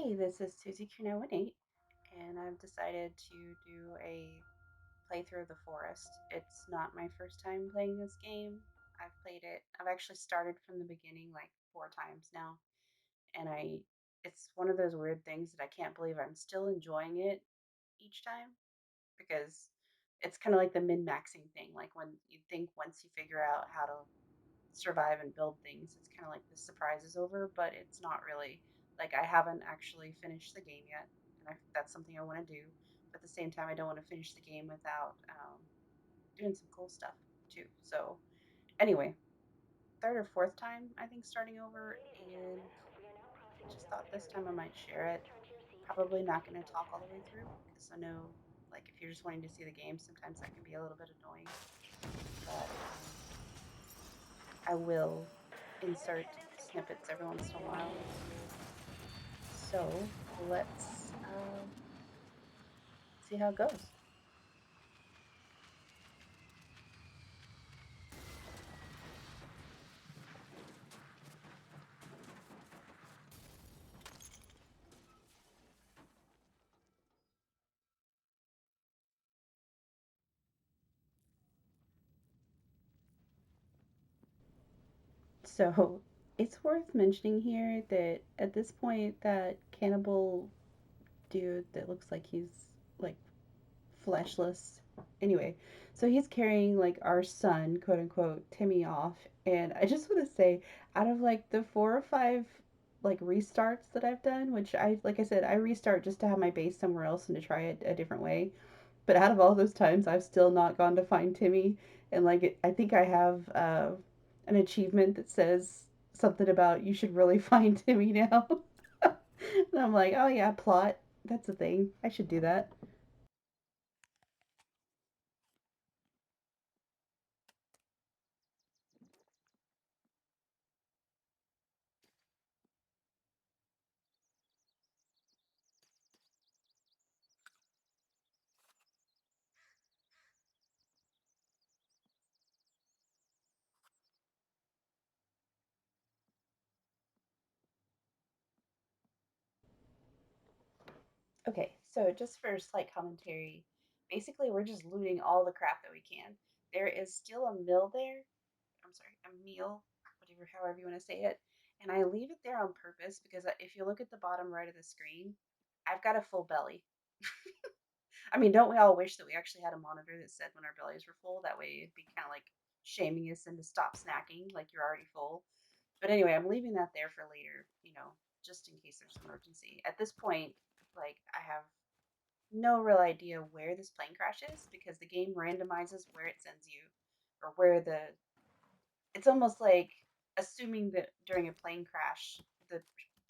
Hey, this is Susie Q918, and I've decided to do a playthrough of the Forest. It's not my first time playing this game. I've actually started from the beginning like 4 times now, and it's one of those weird things that I can't believe I'm still enjoying it each time because it's kind of like the min maxing thing. Like when you think once you figure out how to survive and build things. It's kind of like the surprise is over, but it's not really. Like I haven't actually finished the game yet, and that's something I want to do. But at the same time, I don't want to finish the game without doing some cool stuff too. So anyway, third or fourth time I think starting over, and just thought this time I might share it. Probably not going to talk all the way through because I know like if you're just wanting to see the game, sometimes that can be a little bit annoying. But I will insert snippets every once in a while. So let's see how it goes. So it's worth mentioning here that at this point, that cannibal dude that looks like he's like fleshless. Anyway, so he's carrying like our son, quote unquote, Timmy off. And I just want to say, out of like the 4 or 5 like restarts that I've done, which like I said, I restart just to have my base somewhere else and to try it a different way. But out of all those times, I've still not gone to find Timmy. And I think I have an achievement that says something about you should really find Timmy now. And I'm like, oh yeah, plot. That's a thing. I should do that. Okay, so just for slight commentary, basically we're just looting all the crap that we can. There is still a mill there. I'm sorry, a meal, whatever, however you want to say it. And I leave it there on purpose because if you look at the bottom right of the screen, I've got a full belly. I mean, don't we all wish that we actually had a monitor that said when our bellies were full? That way it'd be kind of like shaming us into stop snacking, like you're already full. But anyway, I'm leaving that there for later, just in case there's an emergency. At this point, like, I have no real idea where this plane crash is because the game randomizes where it sends you or where the. It's almost like assuming that during a plane crash, the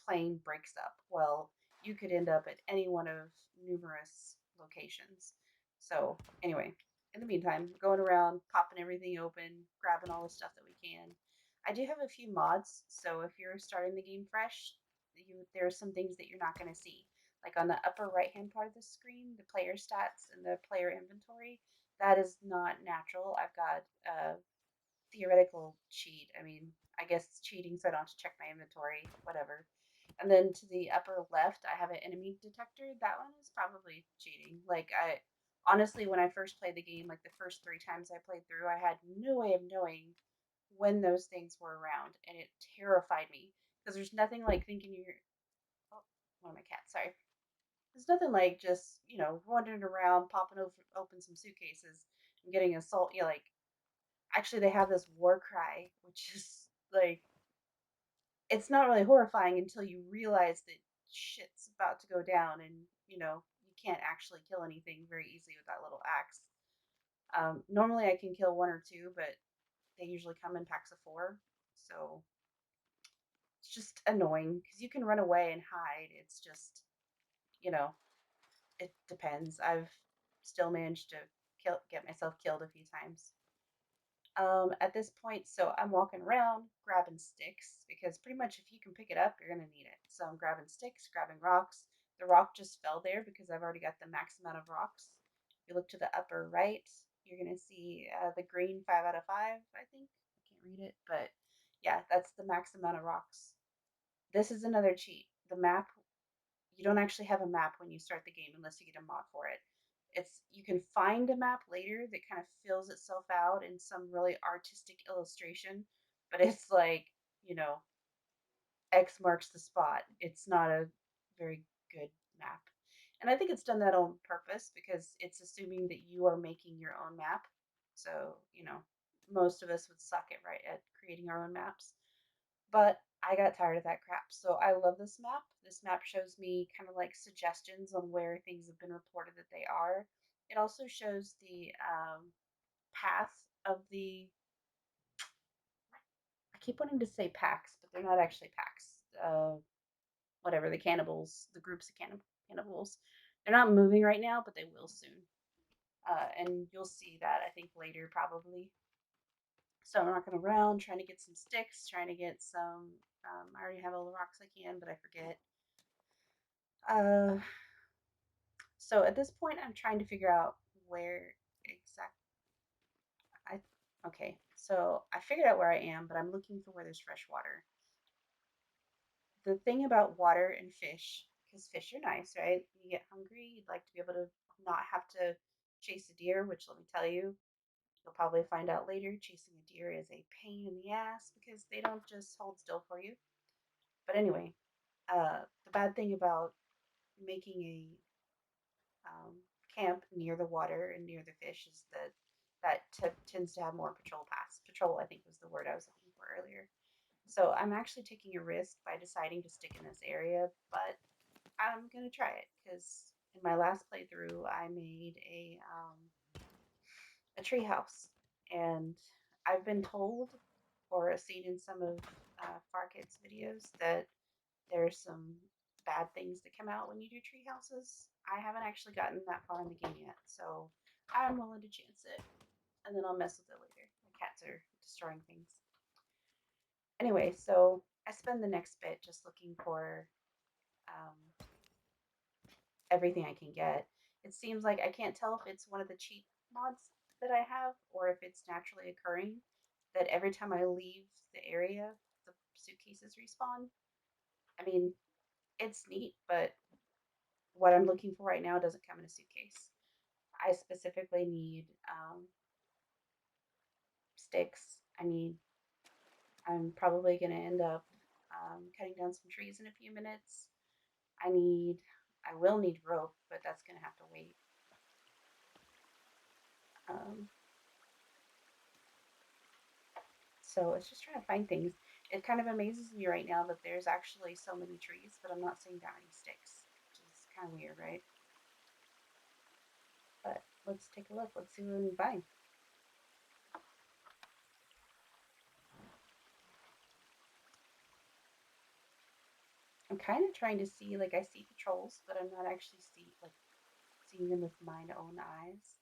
plane breaks up. Well, you could end up at any one of numerous locations. So, anyway, in the meantime, we're going around, popping everything open, grabbing all the stuff that we can. I do have a few mods, so if you're starting the game fresh, there are some things that you're not going to see. Like on the upper right hand part of the screen, the player stats and the player inventory, that is not natural. I've got theoretical cheat. I mean, I guess it's cheating, so I don't have to check my inventory, whatever. And then to the upper left, I have an enemy detector. That one is probably cheating. Like I honestly, when I first played the game, like the first 3 times I played through, I had no way of knowing when those things were around, and it terrified me because there's nothing like thinking you're. Oh, one of my cats. Sorry. There's nothing like just wandering around, popping open some suitcases and getting assault. Like actually they have this war cry, which is like it's not really horrifying until you realize that shit's about to go down and you can't actually kill anything very easily with that little axe. Normally I can kill one or two, but they usually come in packs of four, so it's just annoying because you can run away and hide. It's just you know it depends. I've still managed to get myself killed a few times. At this point, so I'm walking around grabbing sticks because pretty much if you can pick it up, you're going to need it. So I'm grabbing sticks, grabbing rocks. The rock just fell there because I've already got the max amount of rocks. If you look to the upper right, you're going to see the green 5 out of 5, I think. I can't read it, but yeah, that's the max amount of rocks. This is another cheat. The map, you don't actually have a map when you start the game unless you get a mod for it. It's you can find a map later that kind of fills itself out in some really artistic illustration, but it's like, you know, X marks the spot. It's not a very good map. And I think it's done that on purpose because it's assuming that you are making your own map. So, most of us would suck at right at creating our own maps. But I got tired of that crap. So I love this map. This map shows me kind of like suggestions on where things have been reported that they are. It also shows the path of the. I keep wanting to say packs, but they're not actually packs. Whatever the cannibals, the groups of cannibals. They're not moving right now, but they will soon. And you'll see that I think later probably. So I'm rocking around trying to get some sticks, trying to get some. I already have all the rocks I can, but I forget. Uh, so at this point, I'm trying to figure out where exactly. I okay. So I figured out where I am, but I'm looking for where there's fresh water. The thing about water and fish, because fish are nice, right? You get hungry, you'd like to be able to not have to chase a deer, which let me tell you, you'll probably find out later, chasing a deer is a pain in the ass because they don't just hold still for you. But anyway, the bad thing about making a um, camp near the water and near the fish is that tends to have more patrol paths. Patrol, I think, was the word I was looking for earlier. So I'm actually taking a risk by deciding to stick in this area, but I'm gonna try it because in my last playthrough I made a tree house, and I've been told or seen in some of Farkit's videos that there's some bad things that come out when you do tree houses. I haven't actually gotten that far in the game yet, so I'm willing to chance it, and then I'll mess with it later. The cats are destroying things. Anyway, so I spend the next bit just looking for um, everything I can get. It seems like I can't tell if it's one of the cheat mods that I have or if it's naturally occurring that every time I leave the area, the suitcases respawn. I mean, it's neat, but what I'm looking for right now doesn't come in a suitcase. I specifically need sticks. I'm probably going to end up cutting down some trees in a few minutes. I need, I will need rope, but that's going to have to wait. Um, so it's just trying to find things. It kind of amazes me right now that there's actually so many trees, but I'm not seeing that many sticks, which is kind of weird, right? But let's take a look. Let's see what we can find. I'm kind of trying to see, like, I see patrols, but I'm not actually seeing them with my own eyes.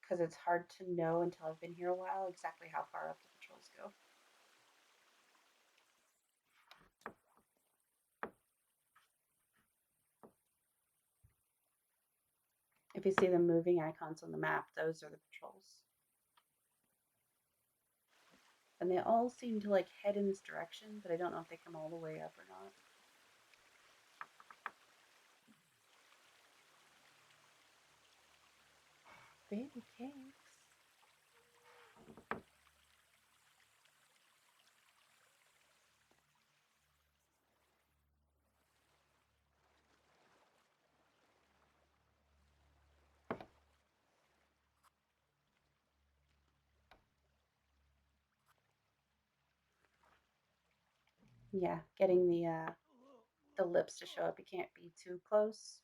Because it's hard to know until I've been here a while exactly how far up the patrols go. If you see the moving icons on the map, those are the patrols. And they all seem to like head in this direction, but I don't know if they come all the way up or not. Baby cakes. Yeah, getting the lips to show up. You can't be too close.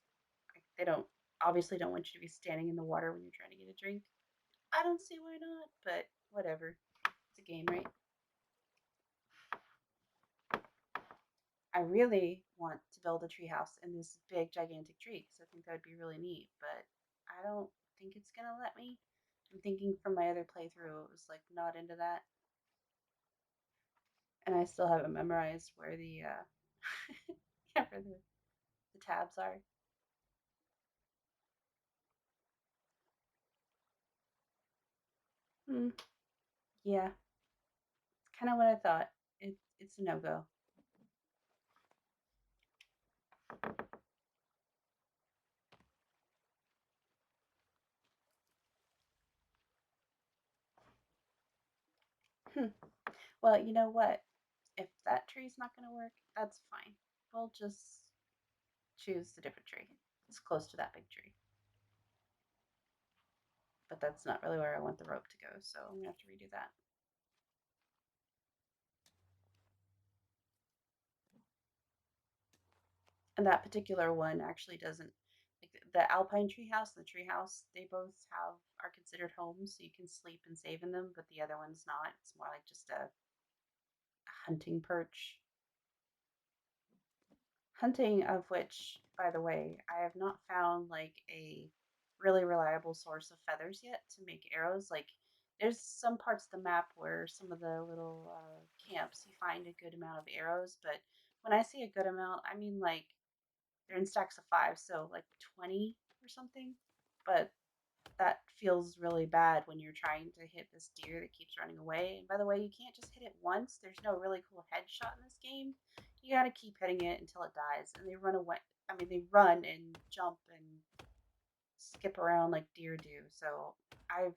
Like, they don't obviously don't want you to be standing in the water when you're trying to get a drink. I don't see why not, but whatever. It's a game, right? I really want to build a treehouse in this big, gigantic tree because I think that would be really neat, but I don't think it's gonna let me. I'm thinking from my other playthrough, it was like not into that, and I still haven't memorized where the yeah, where the tabs are. Hmm. Yeah, it's kind of what I thought. It's a no go. Well, you know what? If that tree's not going to work, that's fine. We'll just choose a different tree. It's close to that big tree. But that's not really where I want the rope to go, so I'm going to have to redo that. And that particular one actually doesn't like the alpine tree house and the tree house, they both have are considered homes, so you can sleep and save in them, but the other one's not. It's more like just a hunting perch. Hunting of which, by the way, I have not found like a really reliable source of feathers yet to make arrows. Like there's some parts of the map where some of the little camps you find a good amount of arrows, but when I say a good amount, I mean like they're in stacks of five, so like 20 or something. But that feels really bad when you're trying to hit this deer that keeps running away. And by the way, you can't just hit it once. There's no really cool headshot in this game. You got to keep hitting it until it dies. And they run away. I mean, they run and jump and skip around like deer do. So I've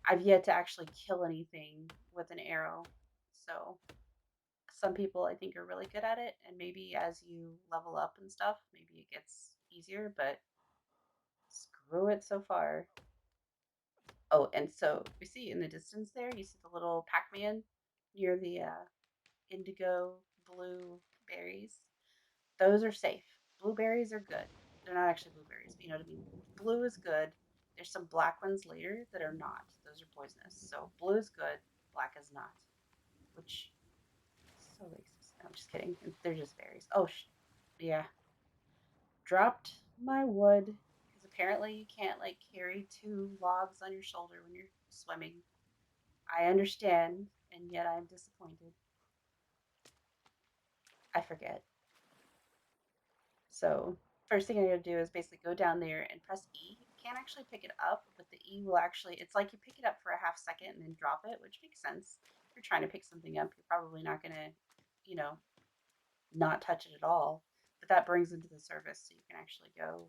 I've yet to actually kill anything with an arrow. So some people I think are really good at it, and maybe as you level up and stuff, maybe it gets easier. But screw it so far. Oh, and so we see in the distance there, you see the little Pac-Man near the indigo blue berries. Those are safe. Blueberries are good. They're not actually blueberries, but you know what I mean. Blue is good. There's some black ones later that are not. Those are poisonous. So blue is good. Black is not. Which so racist. No, I'm just kidding. They're just berries. Oh, yeah. Dropped my wood because apparently you can't like carry two logs on your shoulder when you're swimming. I understand, and yet I'm disappointed. I forget. So first thing I gotta do is basically go down there and press E. You can't actually pick it up, but the E will actually, it's like you pick it up for a half second and then drop it, which makes sense. If you're trying to pick something up, you're probably not gonna, you know, not touch it at all. But that brings into the surface so you can actually go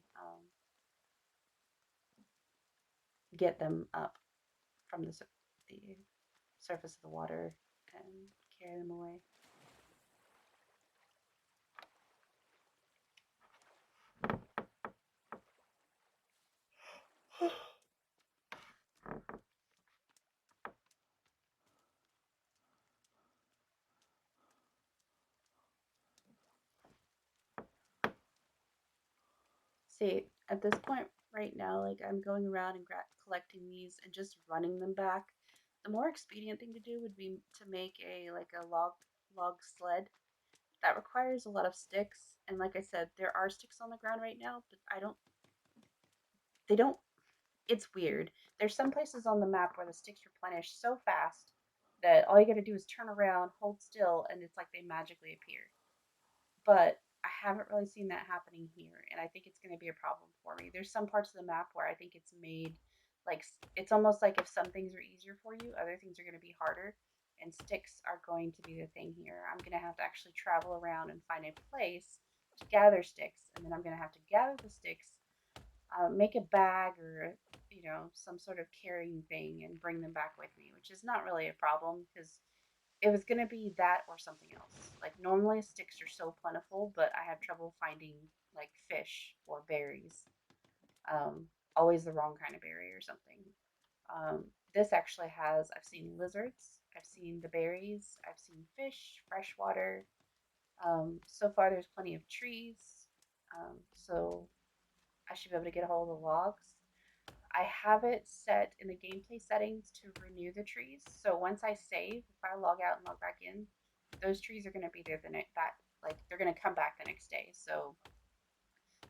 get them up from the surface of the water and carry them away. See, at this point right now, like I'm going around and collecting these and just running them back. The more expedient thing to do would be to make a like a log sled. That requires a lot of sticks, and like I said, there are sticks on the ground right now, but I don't. They don't. It's weird. There's some places on the map where the sticks replenish so fast that all you got to do is turn around, hold still, and it's like they magically appear. But I haven't really seen that happening here, and I think it's going to be a problem for me. There's some parts of the map where I think it's made like it's almost like if some things are easier for you, other things are going to be harder, and sticks are going to be the thing here. I'm going to have to actually travel around and find a place to gather sticks, and then I'm going to have to gather the sticks, make a bag or some sort of carrying thing, and bring them back with me, which is not really a problem because it was gonna be that or something else. Like normally sticks are so plentiful, but I have trouble finding like fish or berries. Um, Always the wrong kind of berry or something. Um, this actually has. I've seen lizards. I've seen the berries. I've seen fish, freshwater. So far, there's plenty of trees. So I should be able to get a hold of the logs. I have it set in the gameplay settings to renew the trees. So once I save, if I log out and log back in, those trees are going to be there the next that like they're going to come back the next day. So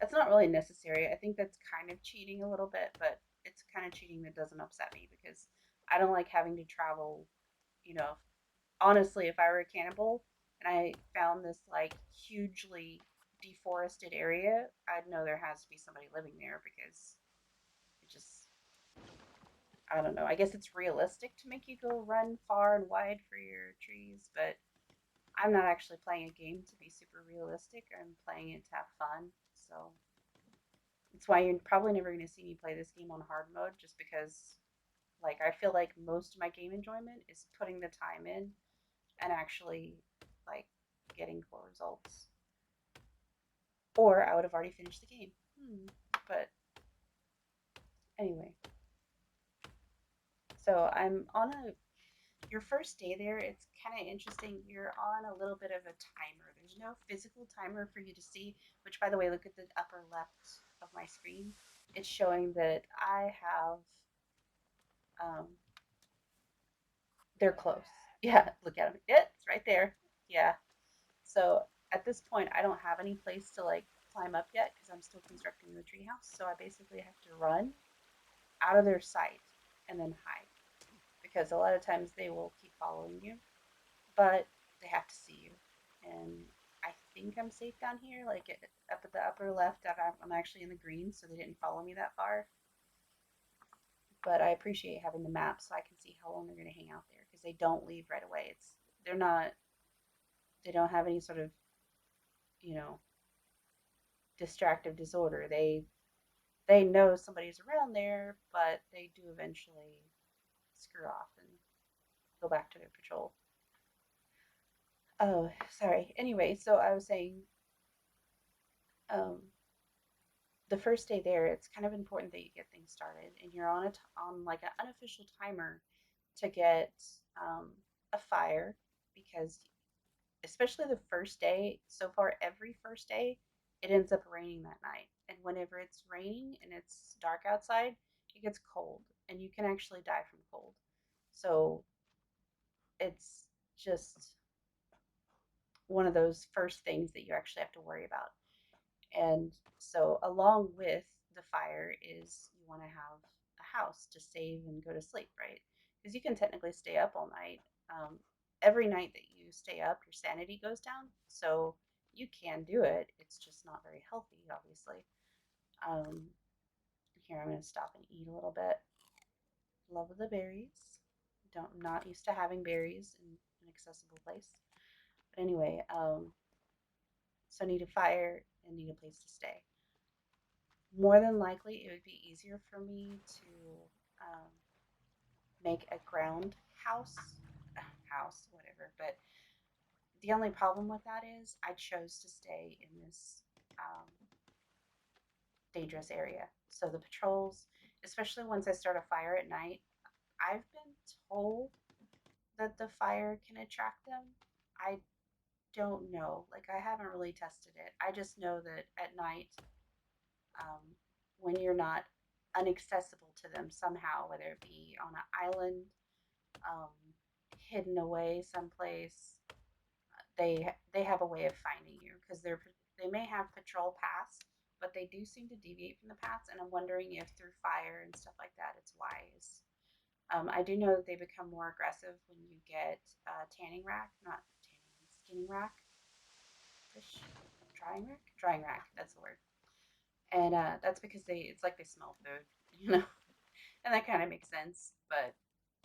that's not really necessary. I think that's kind of cheating a little bit, but it's kind of cheating that doesn't upset me because I don't like having to travel. You know, honestly, if I were a cannibal and I found this like hugely deforested area, I'd know there has to be somebody living there because it just I don't know. I guess it's realistic to make you go run far and wide for your trees, but I'm not actually playing a game to be super realistic. I'm playing it to have fun. So it's why you're probably never going to see me play this game on hard mode just because like I feel like most of my game enjoyment is putting the time in and actually like getting cool results. Or I would have already finished the game. But anyway, so I'm on a your first day there. It's kind of interesting. You're on a little bit of a timer. There's no physical timer for you to see, which by the way, look at the upper left of my screen. It's showing that I have um, they're close. Yeah, look at them. Yeah, it's right there. Yeah. So at this point, I don't have any place to like climb up yet because I'm still constructing the treehouse. So I basically have to run out of their sight and then hide because a lot of times they will keep following you, but they have to see you. And I think I'm safe down here, like up at the upper left. I'm actually in the green, so they didn't follow me that far. But I appreciate having the map so I can see how long they're going to hang out there because they don't leave right away. They're not they don't have any sort of you know distractive disorder. They know somebody's around there, but they do eventually screw off and go back to their patrol. Oh, sorry. Anyway, so I was saying, um, the first day there, it's kind of important that you get things started, and you're on like an unofficial timer to get um, a fire because especially the first day. So far, every first day, it ends up raining that night, and whenever it's raining and it's dark outside, it gets cold, and you can actually die from cold. So it's just one of those first things that you actually have to worry about. And so, along with the fire, is you want to have a house to save and go to sleep, right? Because you can technically stay up all night. Every night that you stay up, your sanity goes down. So, you can do it. It's just not very healthy, obviously. Um, Here, I'm going to stop and eat a little bit. Love the berries. Don't not used to having berries in an accessible place. But anyway, so need a fire and need a place to stay. More than likely, it would be easier for me to um, make a ground house, whatever. But the only problem with that is I chose to stay in this dangerous area. So the patrols, especially once I start a fire at night, I've been told that the fire can attract them. I don't know. Like, I haven't really tested it. I just know that at night, um, when you're not inaccessible to them somehow, whether it be on an island, um, hidden away someplace, they have a way of finding you because they may have patrol paths, but they do seem to deviate from the paths. And I'm wondering if through fire and stuff like that, it's wise. I do know that they become more aggressive when you get tanning rack, not tanning, skinning rack, fish, drying rack. That's the word. And that's because it's like they smell food, you know, and that kind of makes sense. But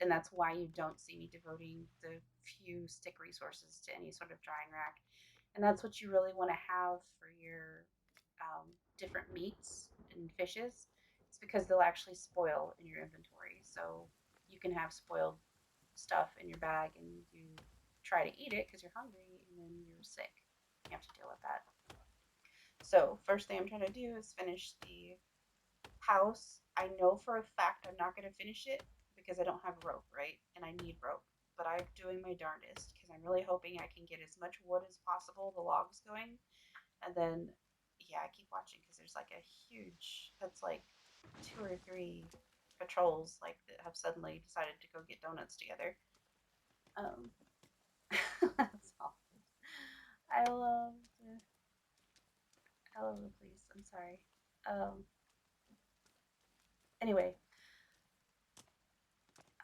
and that's why you don't see me devoting the few stick resources to any sort of drying rack, and that's what you really want to have for your different meats and fishes. It's because they'll actually spoil in your inventory, so you can have spoiled stuff in your bag and you try to eat it because you're hungry and then you're sick. You have to deal with that. So first thing I'm trying to do is finish the house. I know for a fact I'm not going to finish it because I don't have rope, right? And I need rope. But I'm doing my darndest because I'm really hoping I can get as much wood as possible, the logs going. And then, yeah, I keep watching because there's like a huge, that's like two or three patrols like that have suddenly decided to go get donuts together. Um, that's all. I love I love the police. I'm sorry. Um, anyway,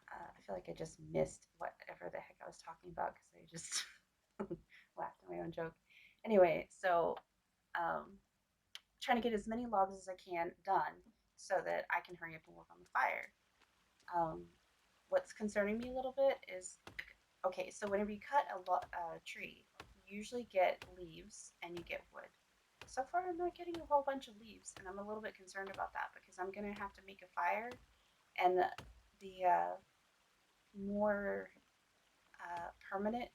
I feel like I just missed whatever the heck I was talking about because I just laughed at my own joke. Anyway, so um, trying to get as many logs as I can done so that I can hurry up and work on the fire. Um, what's concerning me a little bit is okay, so whenever you cut a tree, you usually get leaves and you get wood. So far, I'm not getting a whole bunch of leaves, and I'm a little bit concerned about that because I'm going to have to make a fire, and the more permanent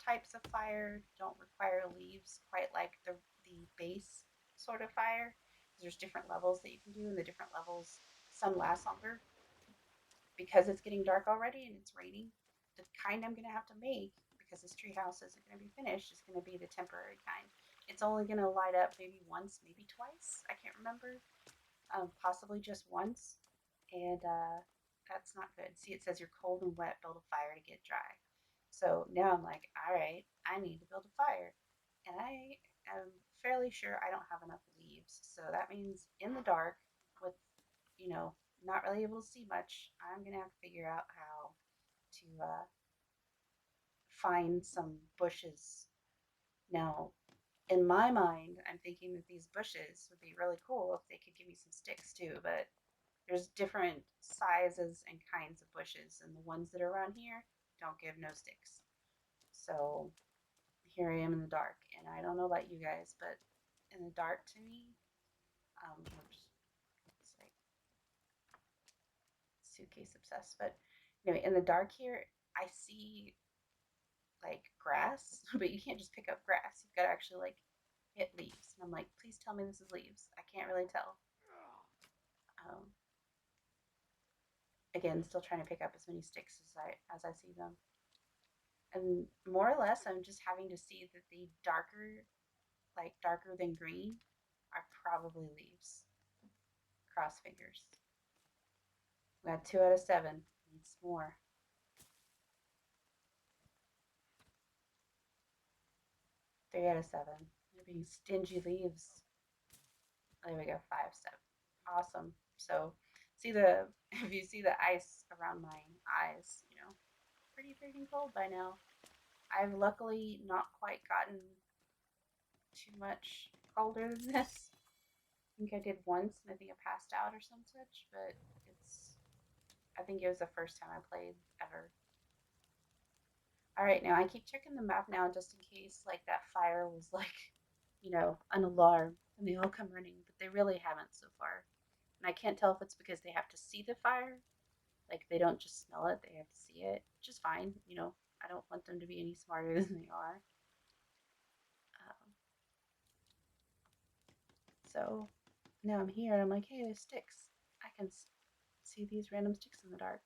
types of fire don't require leaves quite like the base sort of fire. There's different levels that you can do, and the different levels, some last longer because it's getting dark already and it's raining. The kind I'm gonna have to make because this treehouse isn't gonna be finished is gonna be the temporary kind. It's only gonna light up maybe once, maybe twice. I can't remember. Possibly just once, and that's not good. See, it says you're cold and wet, build a fire to get dry. So now I'm like, all right, I need to build a fire, and I am fairly sure I don't have enough leaves. So that means in the dark, with you know not really able to see much, I'm gonna have to figure out how to find some bushes. Now, in my mind, I'm thinking that these bushes would be really cool if they could give me some sticks too, but there's different sizes and kinds of bushes, and the ones that are around here don't give no sticks. So here I am in the dark, and I don't know about you guys, but in the dark to me, oops, it's like suitcase obsessed. But anyway, in the dark here, I see like grass, but you can't just pick up grass. You've got to actually like hit leaves. And I'm like, please tell me this is leaves. I can't really tell. Um, Again, still trying to pick up as many sticks as I see them. And more or less, I'm just having to see that the darker, like darker than green, are probably leaves. Cross fingers. We got 2 out of 7. Needs more. 3 out of 7. They're being stingy leaves. There we go. 5 7. Awesome. So, see the if you see the ice around my eyes, pretty freaking cold by now. I've luckily not quite gotten too much colder than this. I think I did once, and I think I passed out or some such. But it's I think it was the first time I played ever. All right, now I keep checking the map now just in case like that fire was like, an alarm and they all come running, but they really haven't so far. And I can't tell if it's because they have to see the fire, like they don't just smell it, they have to see it, which is fine. I don't want them to be any smarter than they are. Um, so now I'm here and I'm like, hey, there's sticks. I can see these random sticks in the dark.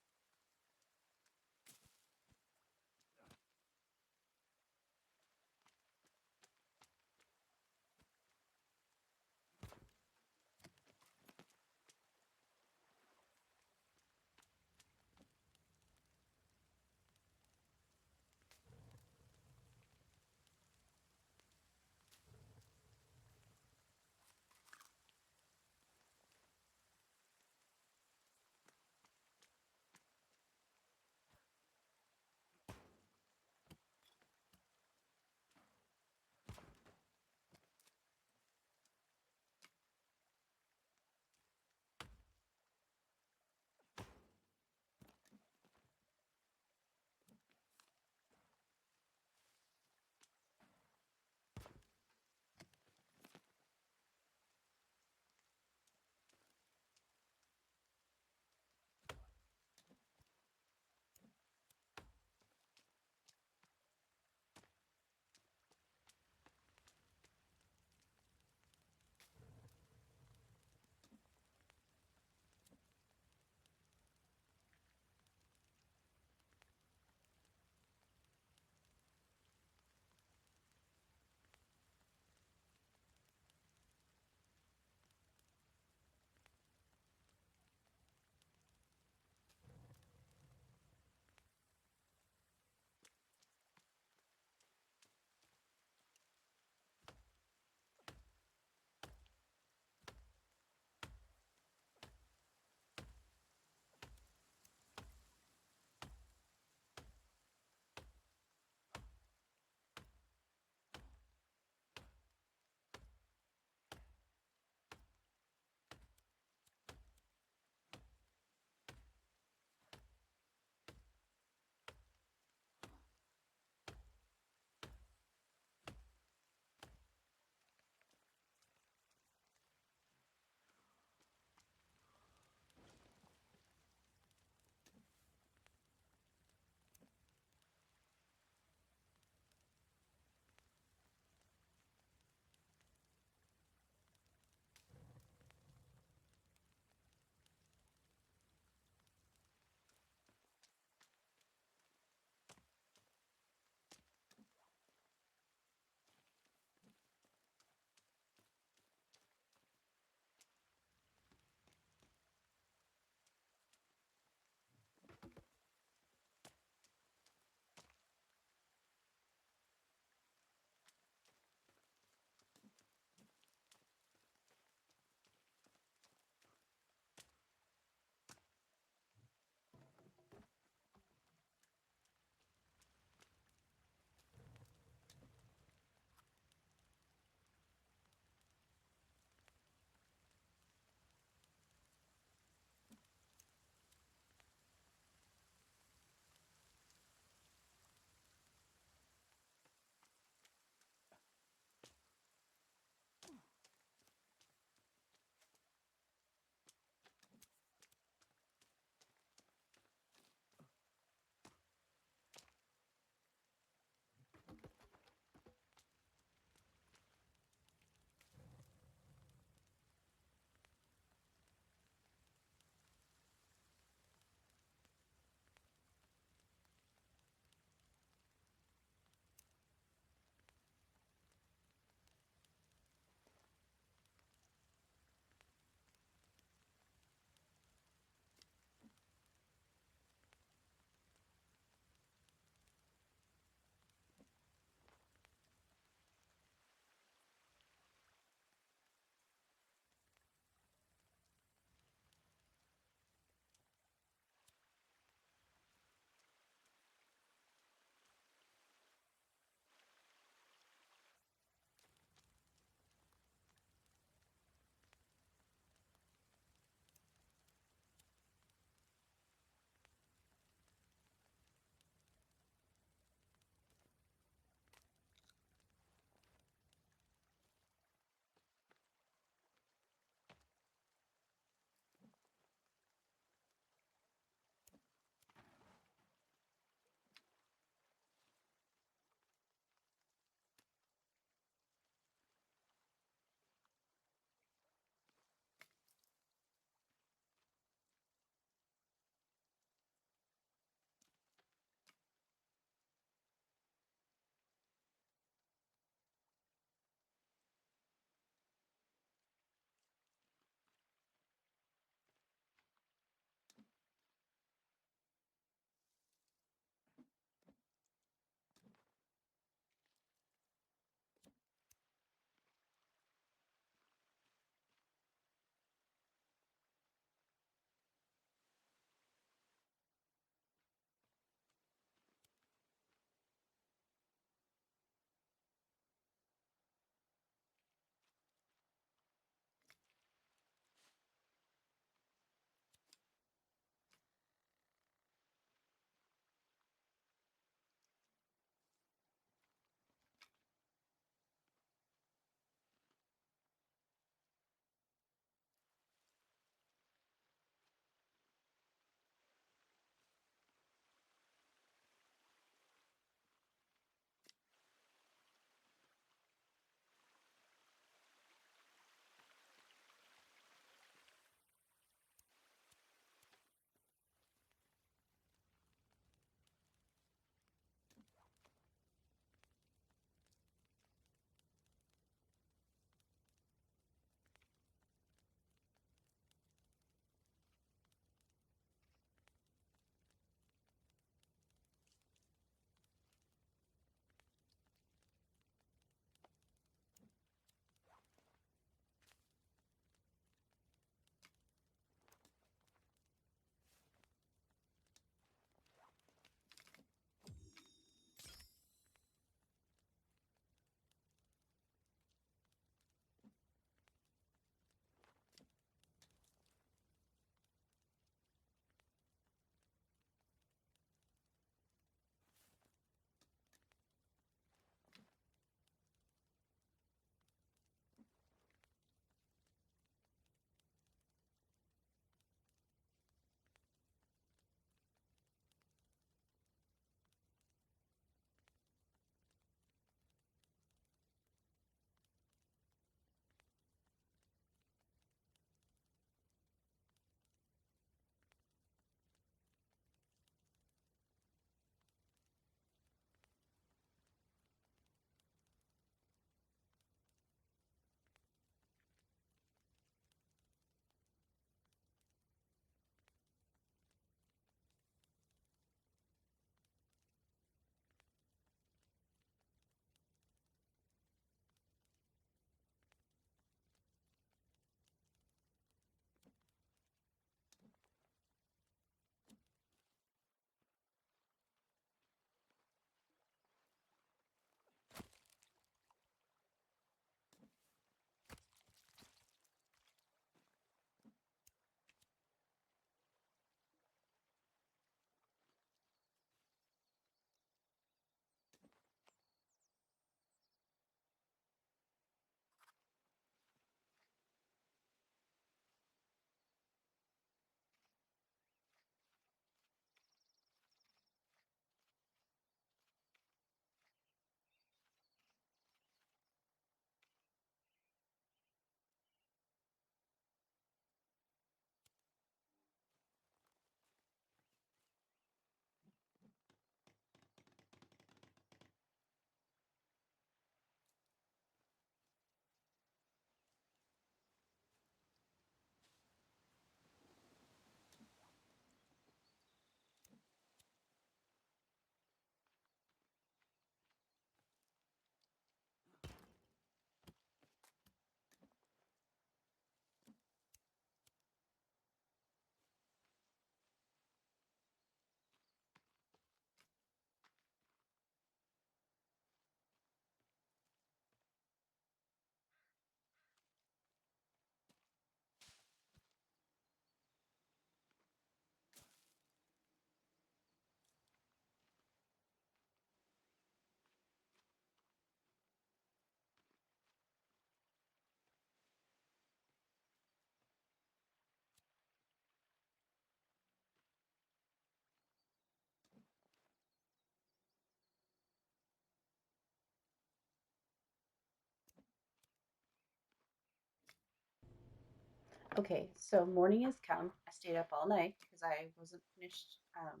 Okay, so morning has come. I stayed up all night because I wasn't finished. I'm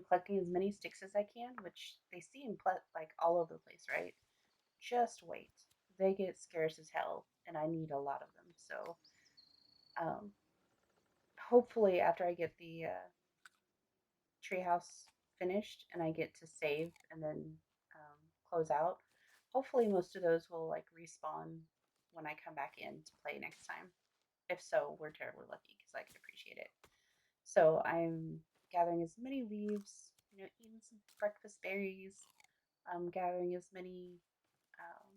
collecting as many sticks as I can, which they seem like all over the place, right? Just wait. They get scarce as hell, and I need a lot of them. So, um, hopefully, after I get the treehouse finished and I get to save and then close out, hopefully, most of those will like respawn when I come back in to play next time. If so, we're terribly lucky because I could appreciate it. So I'm gathering as many leaves, eating some breakfast berries. I'm gathering as many um,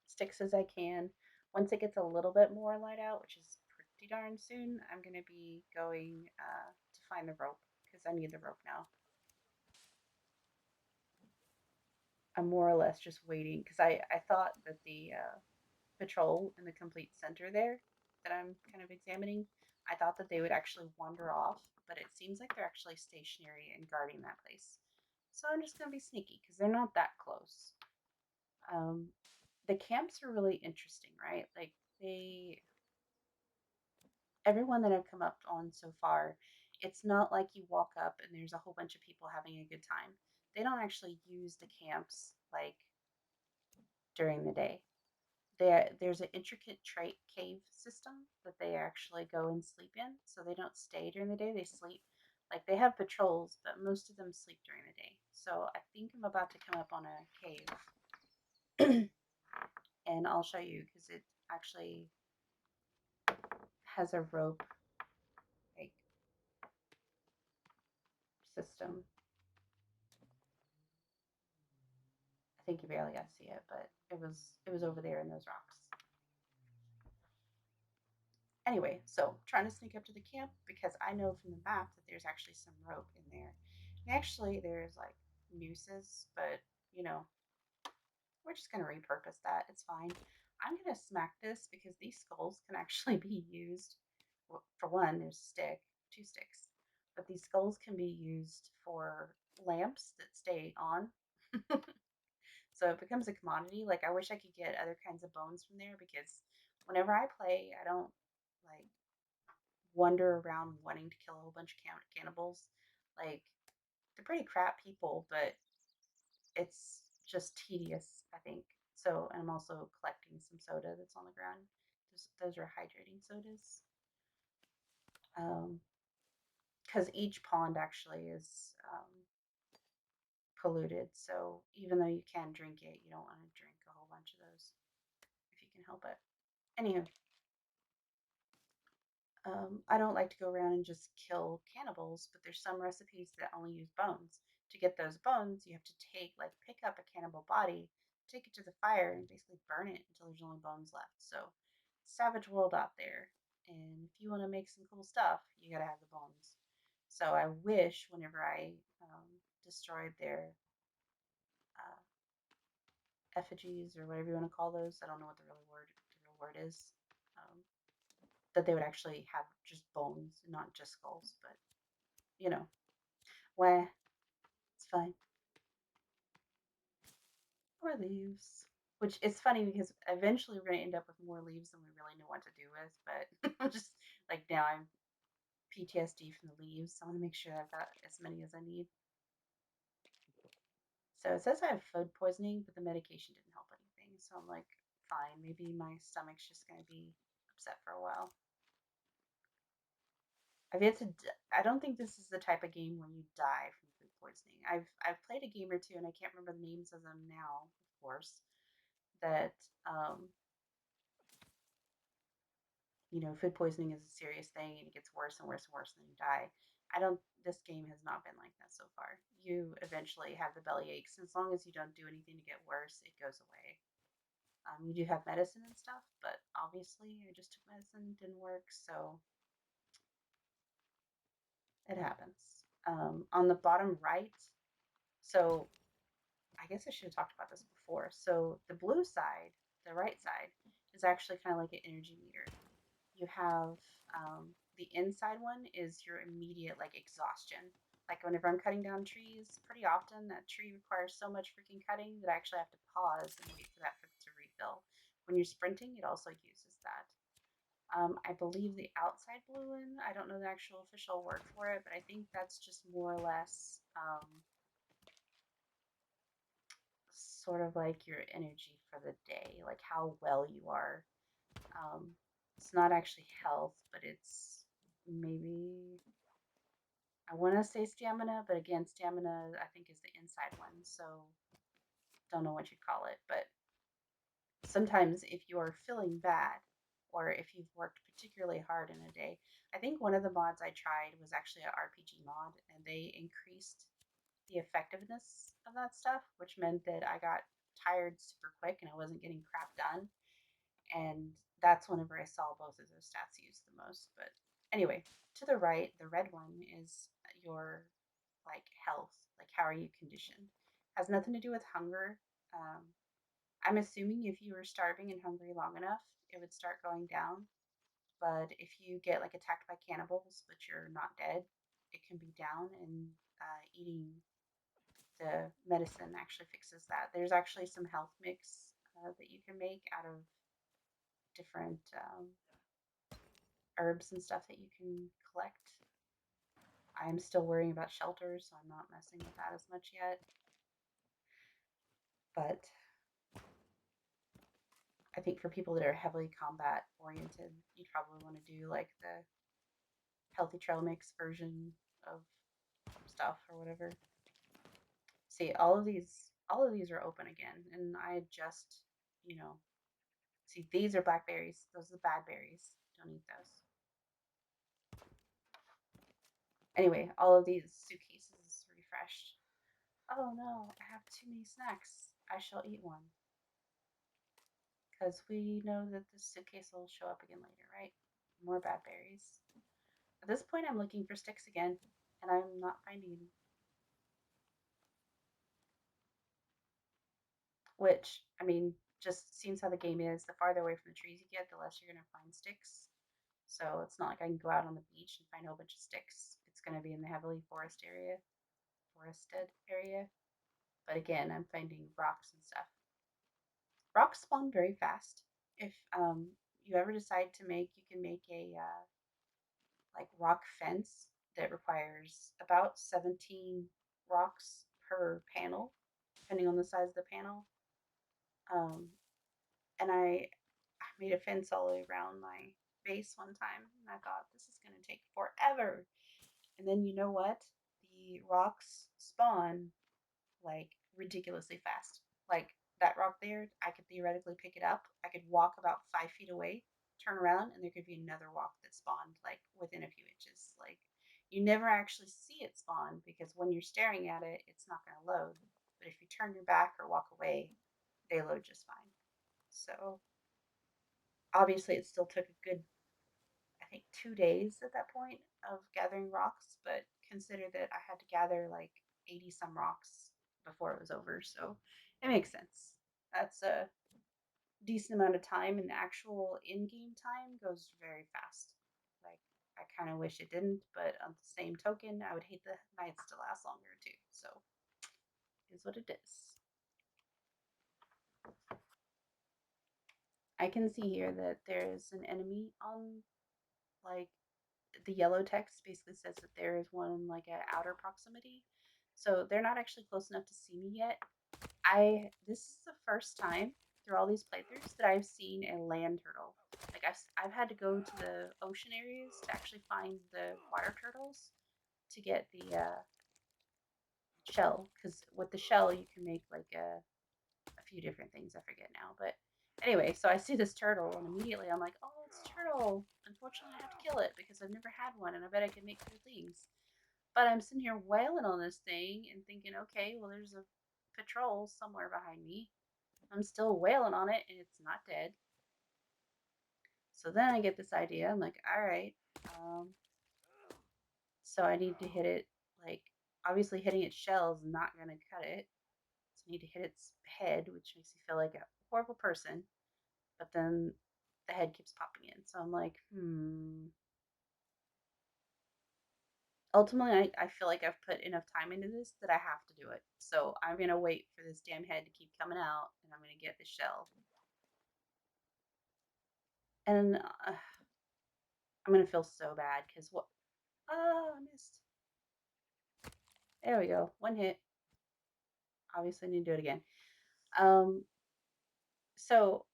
sticks as I can. Once it gets a little bit more light out, which is pretty darn soon, I'm going to be going to find the rope because I need the rope now. I'm more or less just waiting because I thought that the patrol in the complete center there that I'm kind of examining, I thought that they would actually wander off, but it seems like they're actually stationary and guarding that place. So I'm just going to be sneaky because they're not that close. Um, the camps are really interesting, right? Like they, everyone that I've come up on so far, it's not like you walk up and there's a whole bunch of people having a good time. They don't actually use the camps like during the day. There's an intricate cave system that they actually go and sleep in, so they don't stay during the day. They sleep like they have patrols, but most of them sleep during the day. So I think I'm about to come up on a cave, and I'll show you because it actually has a rope like system. I think you barely got to see it, but it was over there in those rocks. Anyway, so trying to sneak up to the camp because I know from the map that there's actually some rope in there. And actually, there's like nooses, but you know, we're just gonna repurpose that. It's fine. I'm gonna smack this because these skulls can actually be used. For one, there's a stick, two sticks, but these skulls can be used for lamps that stay on. So it becomes a commodity. Like I wish I could get other kinds of bones from there because whenever I play, I don't like wander around wanting to kill a whole bunch of cannibals. Like they're pretty crap people, but it's just tedious, I think. So I'm also collecting some soda that's on the ground. Those are hydrating sodas. Because each pond actually is polluted. So even though you can drink it, you don't want to drink a whole bunch of those if you can help it. Anywho, I don't like to go around and just kill cannibals, but there's some recipes that only use bones. To get those bones, you have to pick up a cannibal body, take it to the fire, and basically burn it until there's only bones left. So, savage world out there. And if you want to make some cool stuff, you gotta have the bones. So I wish whenever I destroyed their uh, effigies or whatever you want to call those, I don't know what the real word is. Um, that they would actually have just bones, not just skulls. But you know, where it's fine. More leaves. Which is funny because eventually we're gonna end up with more leaves than we really know what to do with. But I'm just like now I'm PTSD from the leaves. So I want to make sure I've got as many as I need. So it says I have food poisoning, but the medication didn't help anything. So I'm like, fine, maybe my stomach's just gonna be upset for a while. I've yet to. I don't think this is the type of game where you die from food poisoning. I've played a game or two, and I can't remember the names of them now, of course. That food poisoning is a serious thing, and it gets worse and worse and worse, and then you die. I don't. This game has not been like that so far. You eventually have the belly aches, and as long as you don't do anything to get worse, it goes away. You do have medicine and stuff, but obviously I just took medicine, didn't work, so it happens. On the bottom right, so I guess I should have talked about this before. So the blue side, the right side, is actually kind of like an energy meter. You have the inside one is your immediate like exhaustion. Like whenever I'm cutting down trees, pretty often that tree requires so much freaking cutting that I actually have to pause and wait for that to refill. When you're sprinting, it also uses that. I believe the outside blue one, I don't know the actual official word for it, but I think that's just more or less sort of like your energy for the day, like how well you are. Um, it's not actually health, but it's maybe, I want to say stamina, but again, stamina I think is the inside one, so don't know what you'd call it. But sometimes if you're feeling bad or if you've worked particularly hard in a day, I think one of the mods I tried was actually an RPG mod, and they increased the effectiveness of that stuff, which meant that I got tired super quick and I wasn't getting crap done. And that's whenever I saw both of those stats used the most. But anyway, to the right, the red one is your like health, like how are you conditioned. Has nothing to do with hunger. Um, I'm assuming if you were starving and hungry long enough, it would start going down. But if you get like attacked by cannibals, but you're not dead, it can be down. And eating the medicine actually fixes that. There's actually some health mix that you can make out of different herbs and stuff that you can collect. I'm still worrying about shelters, so I'm not messing with that as much yet. But I think for people that are heavily combat oriented, you'd probably want to do like the healthy trail mix version of stuff or whatever. See, all of these are open again, and I just, you know, see these are blackberries. Those are the bad berries. Don't eat those. Anyway, all of these suitcases refreshed. Oh no, I have too many snacks. I shall eat one. Because we know that the suitcase will show up again later, right? More bad berries. At this point, I'm looking for sticks again, and I'm not finding any. Which, I mean, just seems how the game is. The farther away from the trees you get, the less you're going to find sticks. So it's not like I can go out on the beach and find a whole bunch of sticks. It's going to be in the heavily forested area. But again, I'm finding rocks and stuff. Rocks spawn very fast. If you ever decide to make, you can make a like rock fence that requires about 17 rocks per panel, depending on the size of the panel. Um, and I made a fence all the way around my base one time, and I thought this is going to take forever. And then you know what? The rocks spawn like ridiculously fast. Like that rock there, I could theoretically pick it up. I could walk about 5 feet away, turn around, and there could be another rock that spawned like within a few inches. Like you never actually see it spawn because when you're staring at it, it's not going to load. But if you turn your back or walk away, they load just fine. So obviously, it still took a good, I think, 2 days at that point of gathering rocks. But consider that I had to gather like 80 some rocks before it was over. So it makes sense. That's a decent amount of time, and the actual in game time goes very fast. Like, I kind of wish it didn't, but on the same token, I would hate the nights to last longer too. So, is what it is. I can see here that there's an enemy on like the yellow text basically says that there is one like at outer proximity. So they're not actually close enough to see me yet. I This is the first time through all these playthroughs that I've seen a land turtle. Like I've had to go to the ocean areas to actually find the water turtles to get the shell because with the shell you can make like a few different things. I forget now, but anyway, so I see this turtle and immediately I'm like, oh, it's a turtle. Unfortunately, I have to kill it because I've never had one and I bet I could make cool things. But I'm sitting here wailing on this thing and thinking, okay, well, there's a patrol somewhere behind me. I'm still wailing on it and it's not dead. So then I get this idea. I'm like, all right, um, so I need to hit it. Like, obviously, hitting its shell is not going to cut it. So I need to hit its head, which makes me feel like a horrible person. But then the head keeps popping in. So I'm like, Ultimately, I feel like I've put enough time into this that I have to do it. So I'm going to wait for this damn head to keep coming out and I'm going to get the shell. And I'm gonna feel so bad because what? Oh, I missed. There we go. One hit. Obviously, I need to do it again. Um, so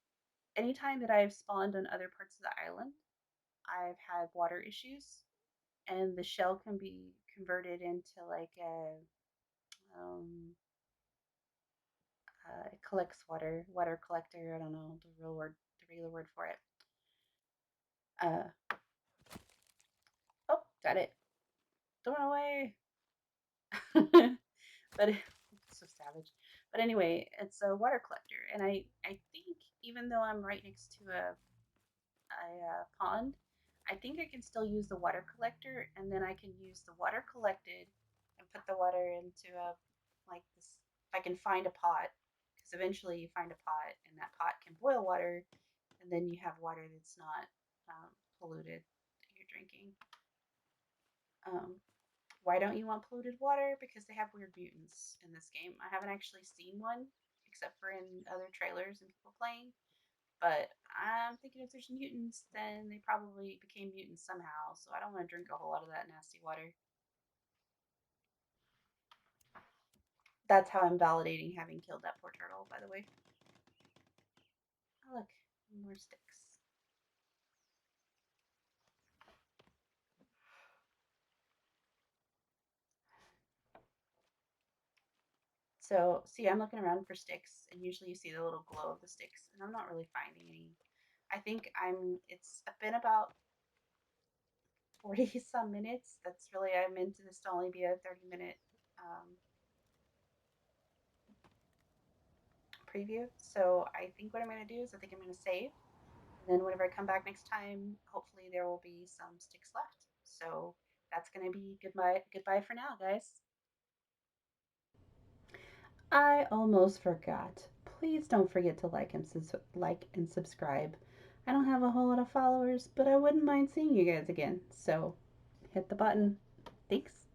anytime that I've spawned on other parts of the island, I've had water issues, and the shell can be converted into like um, it collects water collector. I don't know the regular word for it. Uh, oh, got it. Throw it away. But it's so savage. But anyway, it's a water collector, and I think even though I'm right next to a pond, I think I can still use the water collector, and then I can use the water collected and put the water into a like this. If I can find a pot, because eventually you find a pot, and that pot can boil water, and then you have water that's not polluted that you're drinking. Um, why don't you want polluted water? Because they have weird mutants in this game. I haven't actually seen one except for in other trailers and people playing. But I'm thinking if there's mutants, then they probably became mutants somehow. So I don't want to drink a whole lot of that nasty water. That's how I'm validating having killed that poor turtle, by the way. Oh, look, more sticks. So, see, I'm looking around for sticks, and usually you see the little glow of the sticks, and I'm not really finding any. I think it's been about 40 some minutes. That's really, I'm into this to only be a 30-minute preview. So I think what I'm going to do is I think I'm going to save. And then whenever I come back next time, hopefully there will be some sticks left. So that's going to be goodbye for now, guys. I almost forgot. Please don't forget to like and subscribe. I don't have a whole lot of followers, but I wouldn't mind seeing you guys again. So hit the button. Thanks.